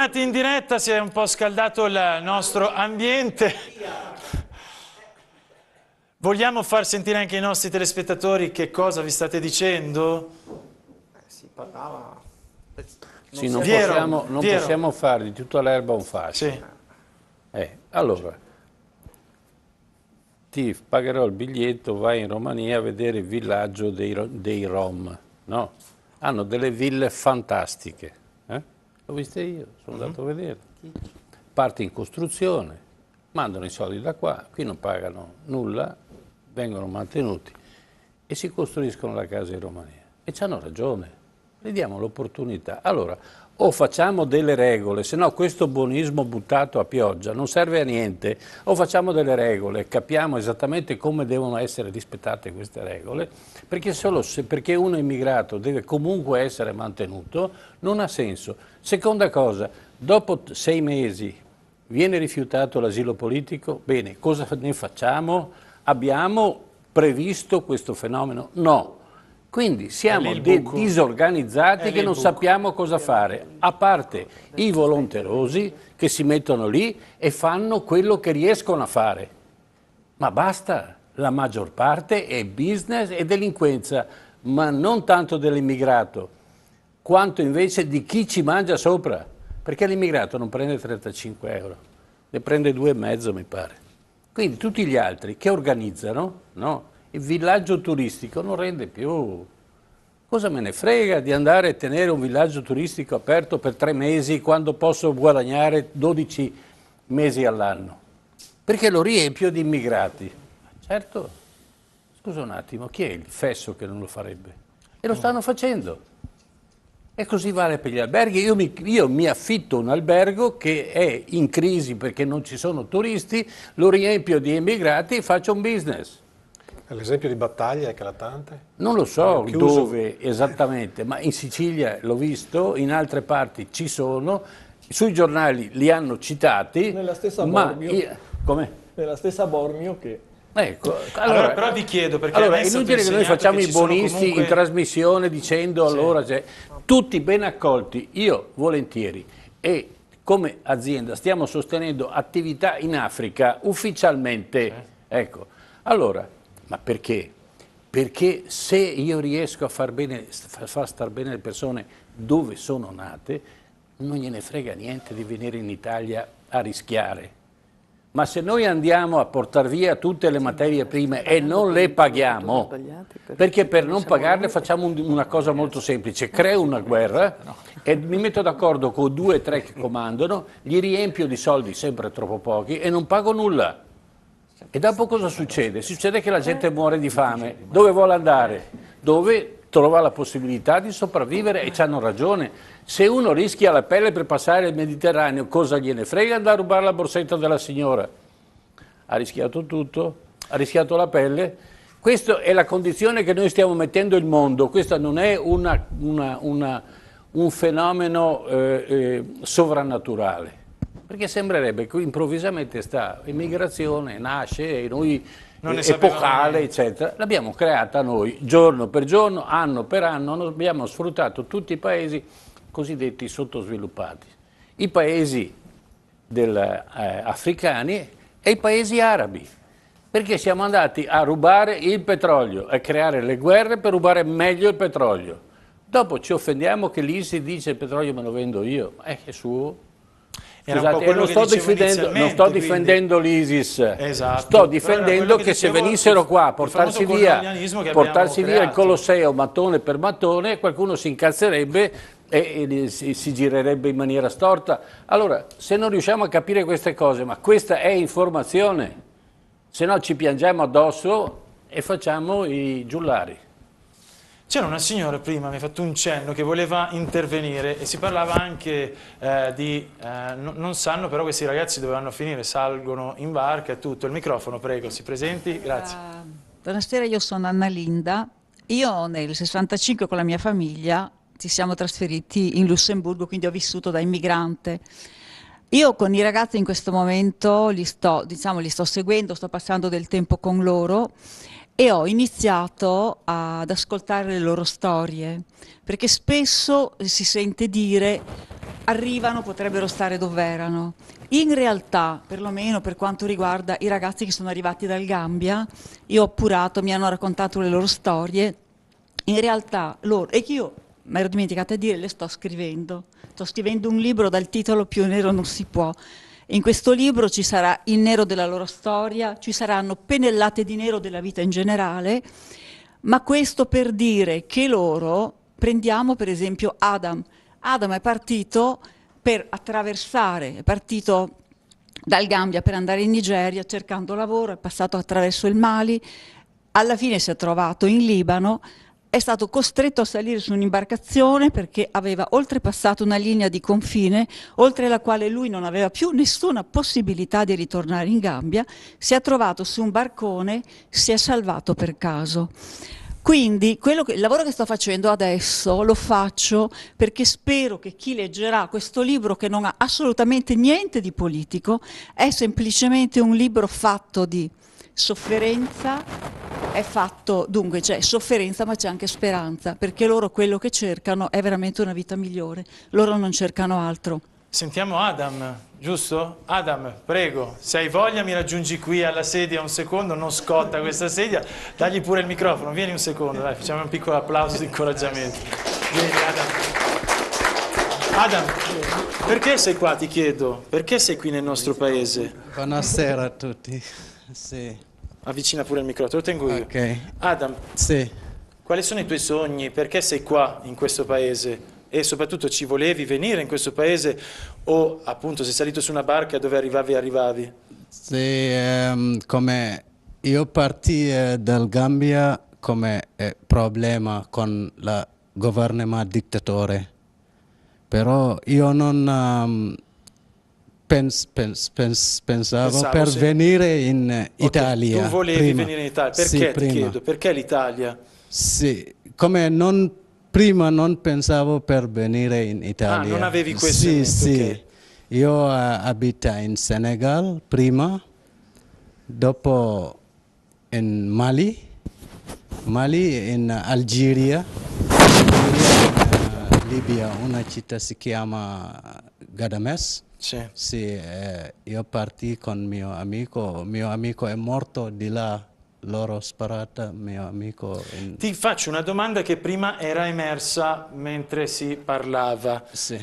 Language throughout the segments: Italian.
Bentornati in diretta, si è un po' scaldato il nostro ambiente. Vogliamo far sentire anche ai nostri telespettatori che cosa vi state dicendo? Si parlava... Sì, non possiamo fare di tutta l'erba un fascio. Sì. Allora, ti pagherò il biglietto, vai in Romania a vedere il villaggio dei Rom, no? Hanno delle ville fantastiche. L'ho viste io, sono andato a vedere. Parti in costruzione, mandano i soldi da qua, qui non pagano nulla, vengono mantenuti e si costruiscono la casa in Romania. E ci hanno ragione, gli diamo l'opportunità. Allora, o facciamo delle regole, se no questo buonismo buttato a pioggia non serve a niente, o facciamo delle regole, capiamo esattamente come devono essere rispettate queste regole, perché perché uno immigrato deve comunque essere mantenuto, non ha senso. Seconda cosa, dopo 6 mesi viene rifiutato l'asilo politico, bene, cosa ne facciamo? Abbiamo previsto questo fenomeno? No. Quindi siamo dei disorganizzati che non sappiamo cosa fare, a parte i volonterosi che si mettono lì e fanno quello che riescono a fare. Ma basta, la maggior parte è business e delinquenza, ma non tanto dell'immigrato, quanto invece di chi ci mangia sopra. Perché l'immigrato non prende 35 euro, ne prende 2,5 mi pare. Quindi tutti gli altri che organizzano, no? Il villaggio turistico non rende più. Cosa me ne frega di andare a tenere un villaggio turistico aperto per 3 mesi quando posso guadagnare 12 mesi all'anno? Perché lo riempio di immigrati. Certo, scusa un attimo, chi è il fesso che non lo farebbe? E lo stanno facendo. E così vale per gli alberghi. Io mi affitto un albergo che è in crisi perché non ci sono turisti, lo riempio di immigrati e faccio un business. L'esempio di Battaglia è eclatante? Non lo so dove esattamente, ma in Sicilia l'ho visto, in altre parti ci sono, sui giornali li hanno citati. Nella stessa Bormio. Come? Nella stessa Bormio che... Ecco, allora, però vi chiedo, perché allora, è inutile che noi facciamo i buonisti comunque... in trasmissione dicendo allora tutti ben accolti, io volentieri, e come azienda stiamo sostenendo attività in Africa ufficialmente, ecco, allora, ma perché? Perché se io riesco a far star bene le persone dove sono nate, non gliene frega niente di venire in Italia a rischiare. Ma se noi andiamo a portare via tutte le materie prime e non le paghiamo, perché per non pagarle facciamo una cosa molto semplice, creo una guerra e mi metto d'accordo con 2 o 3 che comandano, gli riempio di soldi sempre troppo pochi e non pago nulla. E dopo cosa succede? Succede che la gente muore di fame. Dove vuole andare? Dove trova la possibilità di sopravvivere e ci hanno ragione. Se uno rischia la pelle per passare il Mediterraneo, cosa gliene frega andare a rubare la borsetta della signora? Ha rischiato tutto, ha rischiato la pelle. Questa è la condizione che noi stiamo mettendo il mondo. Questo non è un fenomeno sovrannaturale. Perché sembrerebbe che improvvisamente sta immigrazione, nasce, e noi epocale, eccetera. L'abbiamo creata noi, giorno per giorno, anno per anno, abbiamo sfruttato tutti i paesi cosiddetti sottosviluppati. I paesi africani e i paesi arabi. Perché siamo andati a rubare il petrolio, a creare le guerre per rubare meglio il petrolio. Dopo ci offendiamo che lì si dice il petrolio me lo vendo io, è suo. Scusate, non sto difendendo l'ISIS, esatto, sto difendendo che se venissero qua a portarsi via il Colosseo mattone per mattone, qualcuno si incazzerebbe e si girerebbe in maniera storta. Allora, se non riusciamo a capire queste cose, ma questa è informazione, se no ci piangiamo addosso e facciamo i giullari. C'era una signora prima, mi ha fatto un cenno, che voleva intervenire e si parlava anche non sanno però questi ragazzi dove vanno a finire, salgono in barca e tutto. Il microfono, prego, si presenti, grazie. Buonasera, io sono Anna Linda. Io nel 65 con la mia famiglia ci siamo trasferiti in Lussemburgo, quindi ho vissuto da immigrante. Io con i ragazzi in questo momento li sto seguendo, sto passando del tempo con loro. E ho iniziato ad ascoltare le loro storie, perché spesso si sente dire arrivano potrebbero stare dove erano. In realtà, perlomeno per quanto riguarda i ragazzi che sono arrivati dal Gambia, io ho appurato, mi hanno raccontato le loro storie, in realtà loro, e che io mi ero dimenticata di dire, le sto scrivendo un libro dal titolo Più nero non si può. In questo libro ci sarà il nero della loro storia, ci saranno pennellate di nero della vita in generale, ma questo per dire che loro, prendiamo per esempio Adam. Adam è partito per attraversare, è partito dal Gambia per andare in Nigeria cercando lavoro, è passato attraverso il Mali, alla fine si è trovato in Libano, è stato costretto a salire su un'imbarcazione perché aveva oltrepassato una linea di confine oltre la quale lui non aveva più nessuna possibilità di ritornare in Gambia, si è trovato su un barcone, si è salvato per caso. Quindi il lavoro che sto facendo adesso lo faccio perché spero che chi leggerà questo libro, che non ha assolutamente niente di politico, è semplicemente un libro fatto di sofferenza, è fatto, dunque c'è sofferenza ma c'è anche speranza, perché loro quello che cercano è veramente una vita migliore, loro non cercano altro. Sentiamo Adam, giusto? Adam, prego, se hai voglia mi raggiungi qui alla sedia un secondo, non scotta questa sedia, dagli pure il microfono, vieni un secondo, dai, facciamo un piccolo applauso di incoraggiamento. Vieni Adam. Adam, perché sei qua, ti chiedo? Perché sei qui nel nostro paese? Buonasera a tutti. Sì. Avvicina pure il microfono, te lo tengo io. Ok. Adam, Sì. quali sono i tuoi sogni? Perché sei qua in questo paese? E soprattutto ci volevi venire in questo paese o appunto sei salito su una barca dove arrivavi? Sì, come io partii dal Gambia come problema con il governo dittatore, però io non pensavo per sì. venire in Italia. Tu volevi prima. venire in Italia, perché Sì, ti prima. chiedo? Perché l'Italia? Sì, come prima non pensavo per venire in Italia. Ah, non avevi questo Sì, in mente, sì. ok. Io abito in Senegal prima, dopo in Mali, in Algeria, in Libia, una città si chiama Gadames. Sì. Sì, io partì con mio amico è morto di là. Loro sparata, mio amico. Ti faccio una domanda che prima era emersa mentre si parlava. Sì.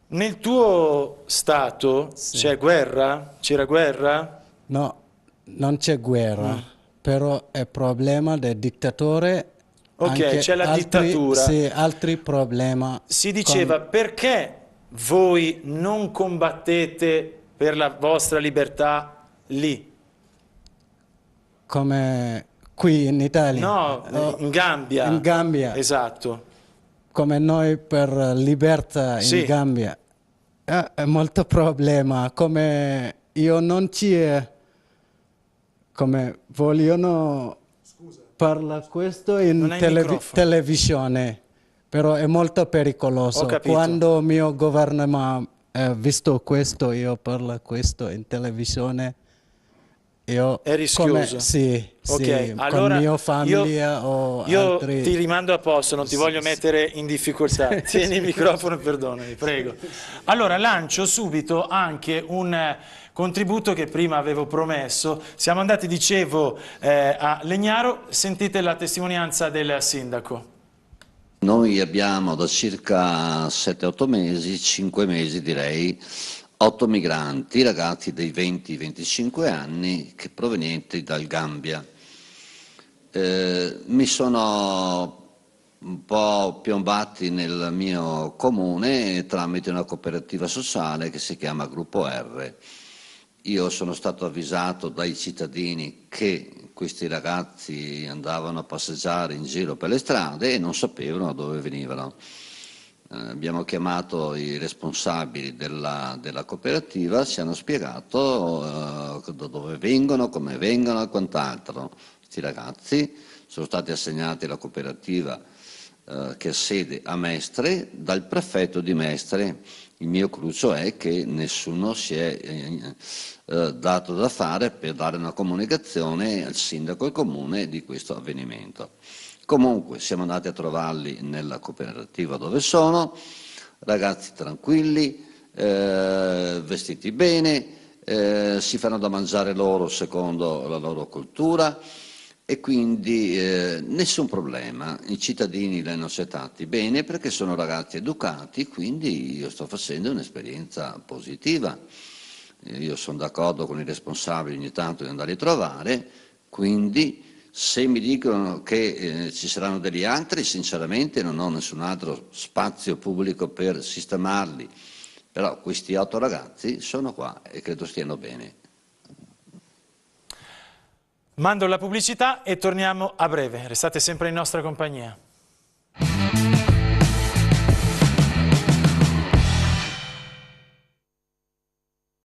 Nel tuo stato Sì. c'è guerra? C'era guerra? No, non c'è guerra, però è problema del dittatore. Ok, c'è la dittatura. Sì, altri problemi. Si diceva perché voi non combattete per la vostra libertà lì? Come qui in Italia. No, in Gambia. In Gambia. Esatto. Come noi per libertà Sì. in Gambia. È molto problema. Come io non c'è. Come vogliono parlare questo in Non hai il microfono. televisione. Però è molto pericoloso. Ho capito. Quando il mio governo ha visto questo, io parlo questo in televisione. Io È rischioso. Sì, Ok, con allora mia famiglia o io altri. ti rimando a posto, non ti voglio mettere in difficoltà. Tieni il microfono e perdonami, prego. Allora, lancio subito anche un contributo che prima avevo promesso. Siamo andati, dicevo, a Legnaro. Sentite la testimonianza del sindaco. Noi abbiamo da circa 7-8 mesi, 5 mesi direi, 8 migranti, ragazzi dei 20-25 anni, che provenienti dal Gambia. Mi sono un po' piombati nel mio comune tramite una cooperativa sociale che si chiama Gruppo R. Io sono stato avvisato dai cittadini che questi ragazzi andavano a passeggiare in giro per le strade e non sapevano da dove venivano. Abbiamo chiamato i responsabili della cooperativa, ci hanno spiegato da dove vengono, come vengono e quant'altro. Questi ragazzi sono stati assegnati alla cooperativa che ha sede a Mestre dal prefetto di Mestre. Il mio cruccio è che nessuno si è dato da fare per dare una comunicazione al sindaco e al comune di questo avvenimento. Comunque siamo andati a trovarli nella cooperativa dove sono, ragazzi tranquilli, vestiti bene, si fanno da mangiare loro secondo la loro cultura e quindi nessun problema, i cittadini li hanno accettati bene perché sono ragazzi educati, quindi io sto facendo un'esperienza positiva. Io sono d'accordo con i responsabili ogni tanto di andare a trovare, quindi se mi dicono che ci saranno degli altri, sinceramente non ho nessun altro spazio pubblico per sistemarli, però questi 8 ragazzi sono qua e credo stiano bene. Mando la pubblicità e torniamo a breve, restate sempre in nostra compagnia.